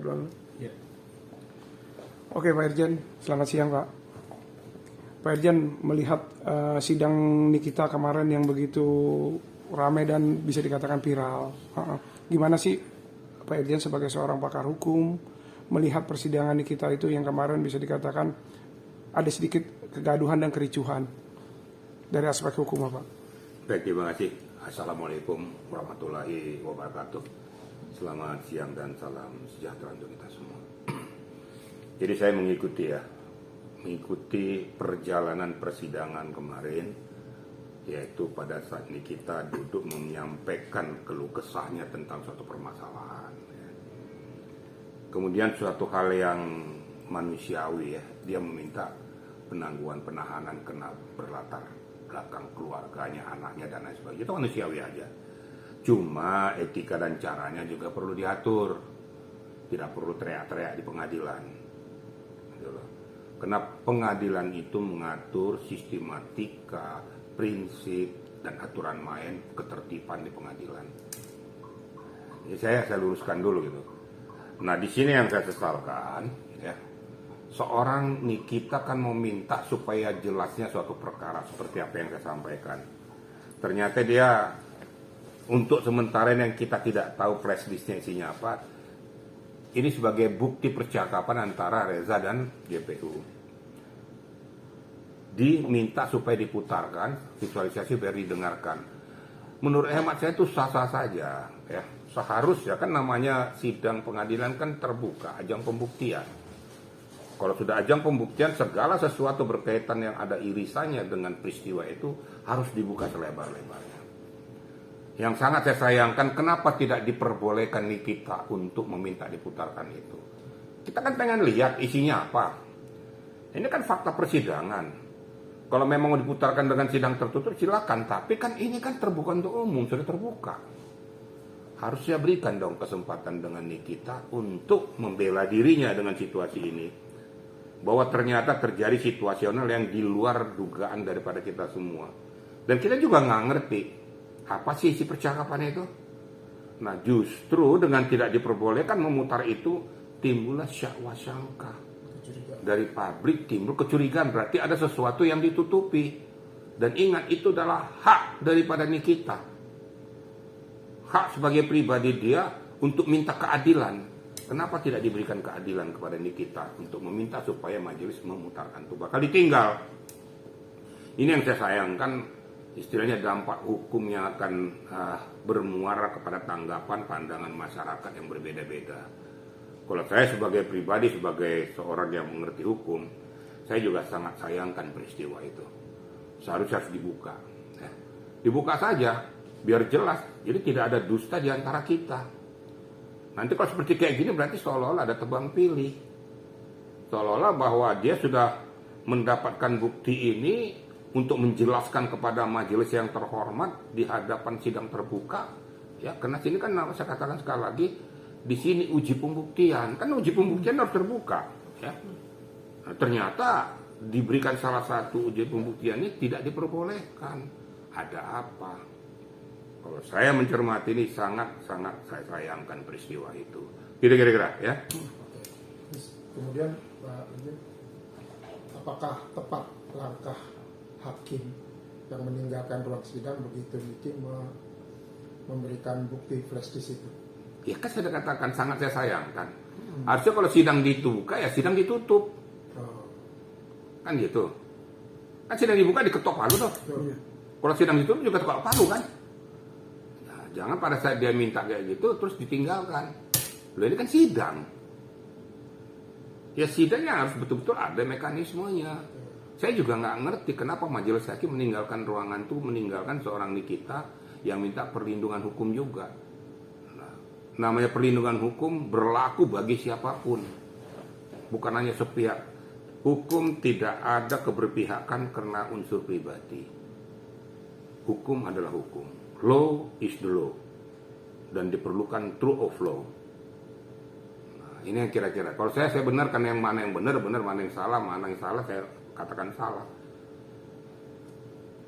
Ya. Oke Pak Irjen, selamat siang Pak. Pak Irjen, melihat sidang Nikita kemarin yang begitu ramai dan bisa dikatakan viral, gimana sih Pak Irjen sebagai seorang pakar hukum melihat persidangan Nikita itu yang kemarin bisa dikatakan ada sedikit kegaduhan dan kericuhan dari aspek hukum Pak? Baik, terima kasih. Assalamualaikum warahmatullahi wabarakatuh. Selamat siang dan salam sejahtera untuk kita semua. Jadi saya mengikuti perjalanan persidangan kemarin, yaitu pada saat Nikita duduk menyampaikan keluh kesahnya tentang suatu permasalahan. Kemudian suatu hal yang manusiawi, dia meminta penangguhan penahanan kena berlatar belakang keluarganya, anaknya dan lain sebagainya. Itu manusiawi aja. Cuma etika dan caranya juga perlu diatur. Tidak perlu teriak-teriak di pengadilan. Karena pengadilan itu mengatur sistematika, prinsip, dan aturan main ketertiban di pengadilan. Jadi saya luruskan dulu gitu. Nah, di sini yang saya sesalkan, seorang Nikita kan meminta supaya jelasnya suatu perkara seperti apa yang saya sampaikan. Ternyata dia untuk sementara yang kita tidak tahu flash listnya isinya apa, ini sebagai bukti percakapan antara Reza dan GPU. Diminta supaya diputarkan, visualisasi biar didengarkan. Menurut hemat saya itu sah-sah saja, ya. Seharusnya kan namanya sidang pengadilan kan terbuka, ajang pembuktian. Kalau sudah ajang pembuktian, segala sesuatu berkaitan yang ada irisannya dengan peristiwa itu harus dibuka selebar-lebarnya. Yang sangat saya sayangkan, kenapa tidak diperbolehkan Nikita untuk meminta diputarkan itu. Kita kan pengen lihat isinya apa. Ini kan fakta persidangan. Kalau memang mau diputarkan dengan sidang tertutup, silakan. Tapi kan ini kan terbuka untuk umum, sudah terbuka. Harusnya berikan dong kesempatan dengan Nikita untuk membela dirinya dengan situasi ini. Bahwa ternyata terjadi situasional yang di luar dugaan daripada kita semua. Dan kita juga nggak ngerti apa sih isi percakapan itu? Nah, justru dengan tidak diperbolehkan memutar itu, timbullah syakwa sangka. Dari publik timbul kecurigaan, berarti ada sesuatu yang ditutupi. Dan ingat, itu adalah hak daripada Nikita. Hak sebagai pribadi dia untuk minta keadilan. Kenapa tidak diberikan keadilan kepada Nikita untuk meminta supaya majelis memutarkan itu? Bakal ditinggal. Ini yang saya sayangkan. Istilahnya dampak hukumnya akan bermuara kepada tanggapan pandangan masyarakat yang berbeda-beda. Kalau saya sebagai pribadi, sebagai seorang yang mengerti hukum, saya juga sangat sayangkan peristiwa itu. Seharusnya harus dibuka. Dibuka saja, biar jelas. Jadi tidak ada dusta di antara kita. Nanti kalau seperti kayak gini berarti seolah-olah ada tebang pilih. Seolah-olah bahwa dia sudah mendapatkan bukti ini untuk menjelaskan kepada majelis yang terhormat di hadapan sidang terbuka, ya, karena sini kan saya katakan sekali lagi, di sini uji pembuktian, kan uji pembuktian harus terbuka, ya. Nah, ternyata diberikan salah satu uji pembuktian ini tidak diperbolehkan. Ada apa? Kalau saya mencermati ini sangat saya sayangkan peristiwa itu. Kira-kira, ya. Kemudian Pak Irjen, apakah tepat langkah hakim yang meninggalkan ruang sidang begitu Niki memberikan bukti flash disk itu? Ya kan saya katakan sangat saya sayangkan. Harusnya kalau sidang dibuka ya sidang ditutup. Kan gitu. Kan sidang dibuka diketok palu toh. Kalau sidang ditutup juga ketok palu kan. Nah, jangan pada saat dia minta kayak gitu terus ditinggalkan. Loh, ini kan sidang. Ya sidangnya harus betul-betul ada mekanismenya. Saya juga nggak ngerti kenapa majelis hakim meninggalkan ruangan itu, meninggalkan seorang Nikita yang minta perlindungan hukum juga. Nah, namanya perlindungan hukum berlaku bagi siapapun, bukan hanya sepihak. Hukum tidak ada keberpihakan karena unsur pribadi. Hukum adalah hukum. Law is the law. Dan diperlukan true of law. Nah, ini yang kira-kira. Kalau saya benarkan yang mana yang benar, mana yang salah saya katakan salah.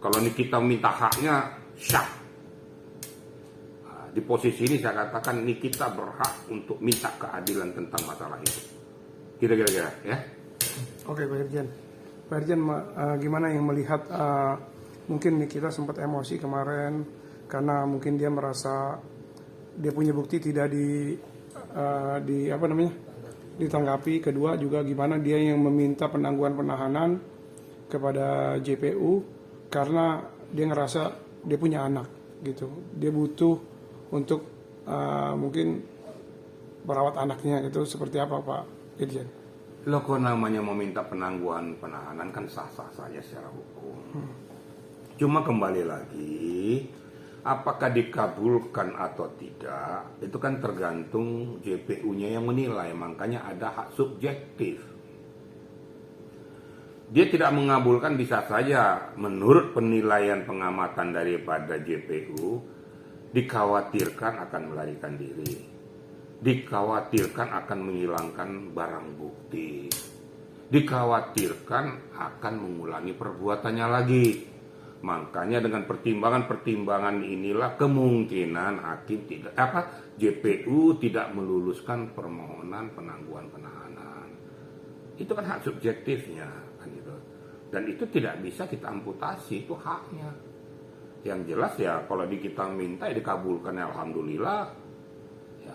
Kalau ini kita minta haknya, syah. Nah, di posisi ini saya katakan Nikita berhak untuk minta keadilan tentang masalah itu. Kira-kira ya. Oke, Pak Irjen. Pak Irjen, gimana yang melihat mungkin Nikita sempat emosi kemarin karena mungkin dia merasa dia punya bukti tidak ditanggapi. Kedua juga gimana dia yang meminta penangguhan penahanan kepada JPU karena dia ngerasa dia punya anak gitu. Dia butuh untuk mungkin merawat anaknya gitu. Seperti apa Pak Irjen? Loh, kok namanya meminta penangguhan penahanan kan sah-sah saja secara hukum. Cuma kembali lagi, apakah dikabulkan atau tidak, itu kan tergantung JPU-nya yang menilai. Makanya ada hak subjektif. Dia tidak mengabulkan bisa saja menurut penilaian pengamatan daripada JPU, dikhawatirkan akan melarikan diri. Dikhawatirkan akan menghilangkan barang bukti, dikhawatirkan akan mengulangi perbuatannya lagi. Makanya dengan pertimbangan-pertimbangan inilah kemungkinan JPU tidak meluluskan permohonan penangguhan penahanan. Itu kan hak subjektifnya, kan gitu. Dan itu tidak bisa kita amputasi, itu haknya. Yang jelas ya kalau kita minta ya dikabulkan ya alhamdulillah.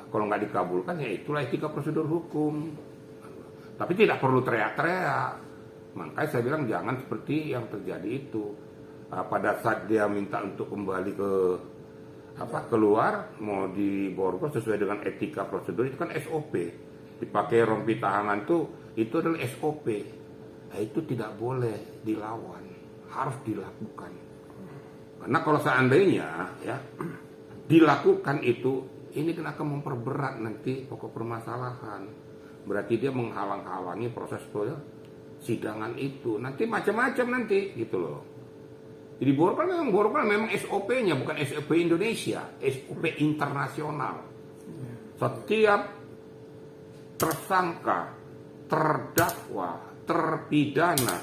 Kalau nggak dikabulkan ya itulah etika prosedur hukum. Tapi tidak perlu teriak-teriak. Makanya saya bilang jangan seperti yang terjadi itu. Pada saat dia minta untuk kembali keluar mau diborgol sesuai dengan etika prosedur itu kan SOP. Dipakai rompi tahanan itu adalah SOP. Nah, itu tidak boleh dilawan, harus dilakukan. Karena kalau seandainya ya dilakukan itu, ini akan memperberat nanti pokok permasalahan. Berarti dia menghalang-halangi proses sidangan itu. Nanti macam-macam nanti gitu loh. Jadi borgol memang SOP-nya bukan SOP Indonesia, SOP internasional. Setiap tersangka, terdakwa, terpidana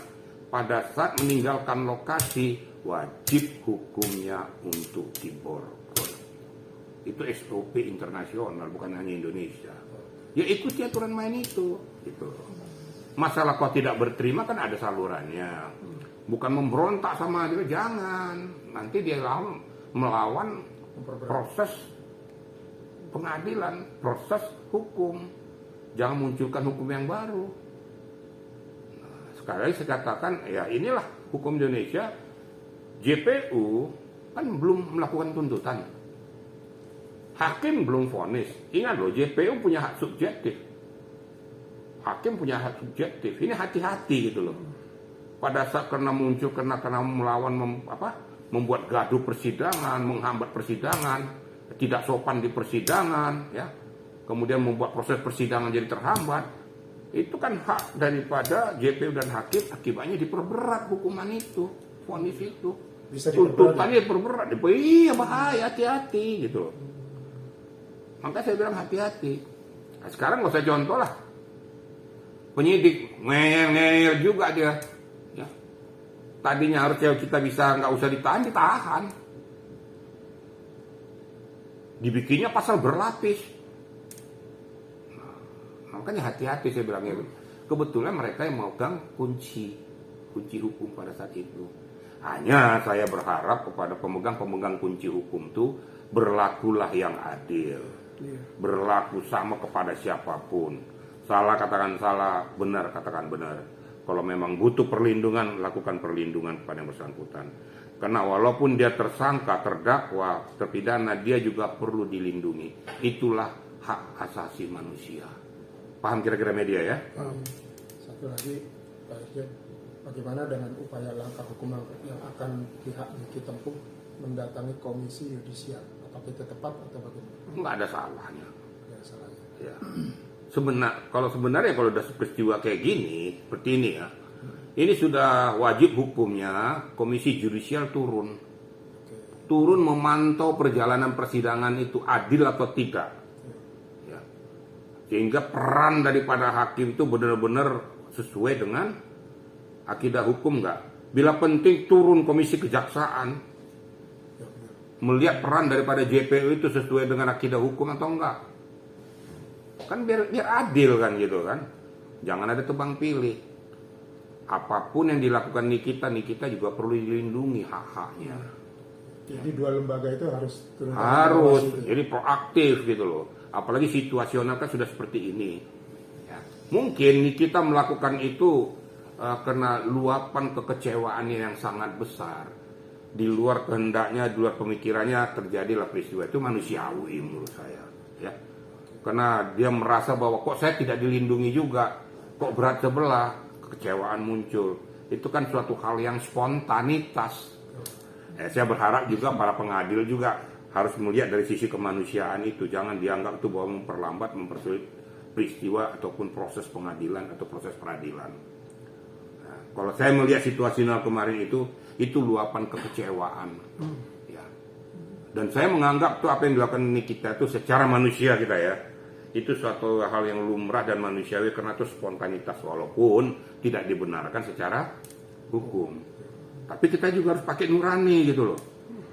pada saat meninggalkan lokasi wajib hukumnya untuk diborgol. Itu SOP internasional, bukan hanya Indonesia. Ya ikuti aturan main itu, gitu. Masalah kau tidak berterima kan ada salurannya. Bukan memberontak sama dia, jangan. Nanti dia melawan proses pengadilan, proses hukum. Jangan munculkan hukum yang baru. Nah, sekali lagi saya katakan, ya inilah hukum Indonesia. JPU kan belum melakukan tuntutan. Hakim belum vonis. Ingat loh, JPU punya hak subjektif. Hakim punya hak subjektif. Ini hati-hati gitu loh. Pada saat karena melawan membuat gaduh persidangan, menghambat persidangan, tidak sopan di persidangan, ya. Kemudian membuat proses persidangan jadi terhambat. Itu kan hak daripada JPU dan hakim, akibatnya diperberat hukuman itu, vonis itu. Tuntutannya diperberat. Iya bahaya, hati-hati gitu loh. Maka saya bilang hati-hati. Nah, sekarang nggak usah contoh lah. Penyidik ngeyel juga dia. Ya. Tadinya harusnya kita bisa nggak usah ditahan. Dibikinnya pasal berlapis. Nah, makanya hati-hati saya bilang itu. Kebetulan mereka yang memegang kunci hukum pada saat itu. Hanya saya berharap kepada pemegang kunci hukum itu berlakulah yang adil. Berlaku sama kepada siapapun. Salah katakan salah, benar katakan benar. Kalau memang butuh perlindungan, lakukan perlindungan kepada yang bersangkutan. Karena walaupun dia tersangka, terdakwa, terpidana, dia juga perlu dilindungi. Itulah hak asasi manusia. Paham kira-kira media ya? Satu lagi, Pak Irjen, bagaimana dengan upaya langkah hukum yang akan pihak Niki tempuh mendatangi komisi yudisial? Apakah itu tepat atau bagaimana? Nggak ada salahnya. Ya, salahnya. Ya. Sebenarnya kalau udah peristiwa kayak gini, seperti ini ya, ini sudah wajib hukumnya komisi yudisial turun memantau perjalanan persidangan itu adil atau tidak. Ya. Sehingga peran daripada hakim itu benar-benar sesuai dengan akidah hukum nggak. Bila penting turun komisi kejaksaan. melihat peran daripada JPU itu sesuai dengan akidah hukum atau enggak. Kan biar adil kan gitu kan. Jangan ada tebang pilih. Apapun yang dilakukan Nikita juga perlu dilindungi hak-haknya. Jadi dua lembaga itu harus Harus, jadi proaktif gitu loh. Apalagi situasional kan sudah seperti ini. Ya. Mungkin Nikita melakukan itu karena luapan kekecewaannya yang sangat besar. Di luar kehendaknya, di luar pemikirannya terjadilah peristiwa itu, manusiawi menurut saya. Ya. Karena dia merasa bahwa kok saya tidak dilindungi juga, kok berat sebelah, kekecewaan muncul. Itu kan suatu hal yang spontanitas. Saya berharap juga para pengadil juga harus melihat dari sisi kemanusiaan itu. Jangan dianggap itu bahwa memperlambat, mempersulit peristiwa ataupun proses pengadilan atau proses peradilan. Nah, kalau saya melihat situasional kemarin itu luapan kekecewaan. Ya. Dan saya menganggap tuh apa yang dilakukan Nikita itu secara manusia kita ya, itu suatu hal yang lumrah dan manusiawi karena itu spontanitas walaupun tidak dibenarkan secara hukum. Tapi kita juga harus pakai nurani gitu loh.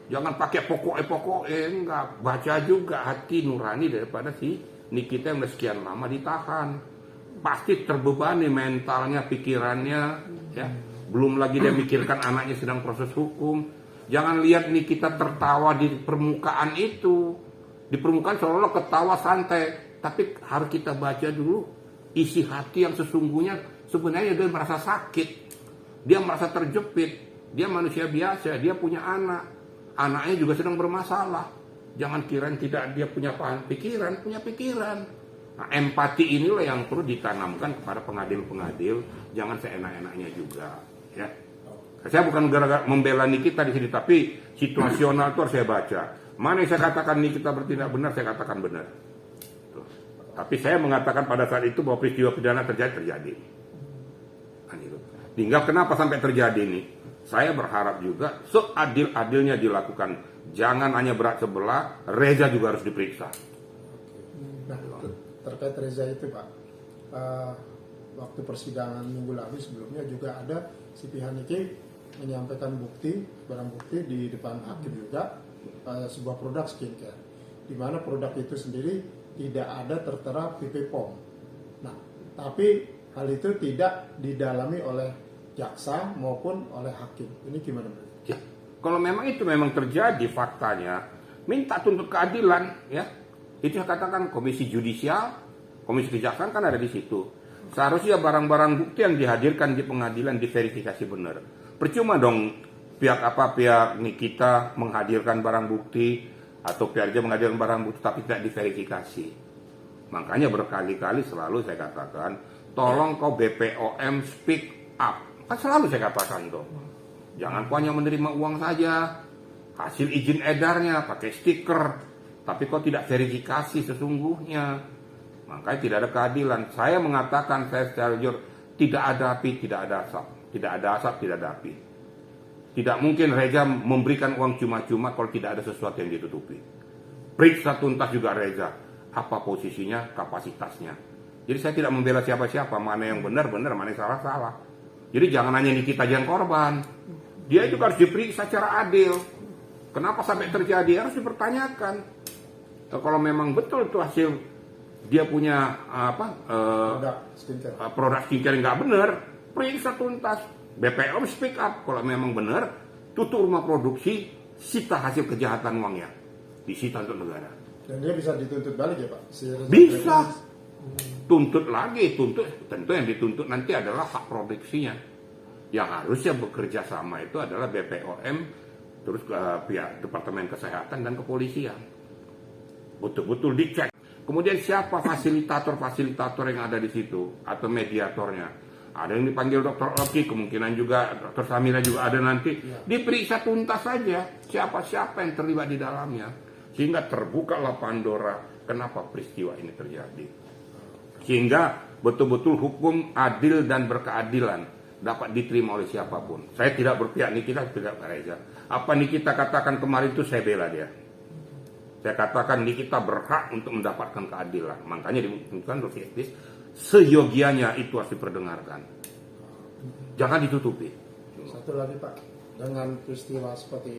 Jangan pakai pokok-pokok, enggak. Baca juga hati nurani daripada si Nikita yang udah sekian lama ditahan. Pasti terbebani mentalnya, pikirannya, ya. Belum lagi dia mikirkan anaknya sedang proses hukum. Jangan lihat Nikita tertawa di permukaan itu. Di permukaan seolah-olah ketawa santai. Tapi harus kita baca dulu isi hati yang sesungguhnya. Sebenarnya dia merasa sakit. Dia merasa terjepit. Dia manusia biasa, dia punya anak. Anaknya juga sedang bermasalah. Jangan kirain tidak dia punya pikiran, punya pikiran. Nah, empati inilah yang perlu ditanamkan kepada pengadil-pengadil. Jangan seenak-enaknya juga. Ya. Saya bukan gara-gara membela Nikita di sini, tapi situasional itu harus saya baca. Mana yang saya katakan Nikita bertindak benar, saya katakan benar. Tuh. Tapi saya mengatakan pada saat itu bahwa peristiwa pidana terjadi. Nah, itu. Tinggal kenapa sampai terjadi ini? Saya berharap juga seadil-adilnya dilakukan. Jangan hanya berat sebelah, Reza juga harus diperiksa. Nah, terkait Reza itu Pak, waktu persidangan minggu lalu sebelumnya juga ada si pihak Niki menyampaikan barang bukti di depan hakim juga, sebuah produk skincare, di mana produk itu sendiri tidak ada tertera PP POM. Nah, tapi hal itu tidak didalami oleh jaksa maupun oleh hakim. Ini gimana Pak? Ya, kalau memang itu memang terjadi faktanya, minta tuntut keadilan, ya. Itu yang katakan komisi judisial, komisi kejaksaan kan ada di situ. Seharusnya barang-barang bukti yang dihadirkan di pengadilan diverifikasi benar. Percuma dong pihak Nikita menghadirkan barang bukti atau pihak dia menghadirkan barang bukti tapi tidak diverifikasi. Makanya berkali-kali selalu saya katakan, tolong kau BPOM speak up. Kan selalu saya katakan tuh. Jangan kau hanya menerima uang saja. Hasil izin edarnya pakai stiker. Tapi kau tidak verifikasi sesungguhnya. Makanya tidak ada keadilan. Saya mengatakan, saya secara jujur, tidak ada api, tidak ada asap. Tidak ada asap, tidak ada api. Tidak mungkin Reza memberikan uang cuma-cuma kalau tidak ada sesuatu yang ditutupi. Periksa tuntas juga Reza. Apa posisinya, kapasitasnya. Jadi saya tidak membela siapa-siapa. Mana yang benar, mana yang salah. Jadi jangan hanya Nikita yang korban. Dia juga harus diperiksa secara adil. Kenapa sampai terjadi? Harus dipertanyakan. Kalau memang betul itu hasil dia punya produk skincare yang nggak benar, periksa tuntas. BPOM speak up. Kalau memang benar, tutup rumah produksi, sita hasil kejahatan uangnya, disita untuk negara. Dan dia bisa dituntut balik ya Pak? Bisa. Tuntut lagi, tentu yang dituntut nanti adalah hak produksinya. Yang harusnya bekerja sama itu adalah BPOM, terus pihak Departemen Kesehatan dan Kepolisian. Betul-betul dicek. Kemudian siapa fasilitator yang ada di situ atau mediatornya? Ada yang dipanggil Dr. Oki, kemungkinan juga Dr. Samira juga ada nanti. Diperiksa tuntas saja siapa-siapa yang terlibat di dalamnya. Sehingga terbukalah Pandora kenapa peristiwa ini terjadi. Sehingga betul-betul hukum adil dan berkeadilan dapat diterima oleh siapapun. Saya tidak berpihak Nikita, tidak Reza. Apa Nikita katakan kemarin itu saya bela dia. Saya katakan Nikita berhak untuk mendapatkan keadilan. Makanya dimunculkan Rufus Etis, seyogianya itu harus diperdengarkan. Jangan ditutupi. Satu lagi Pak, dengan peristiwa seperti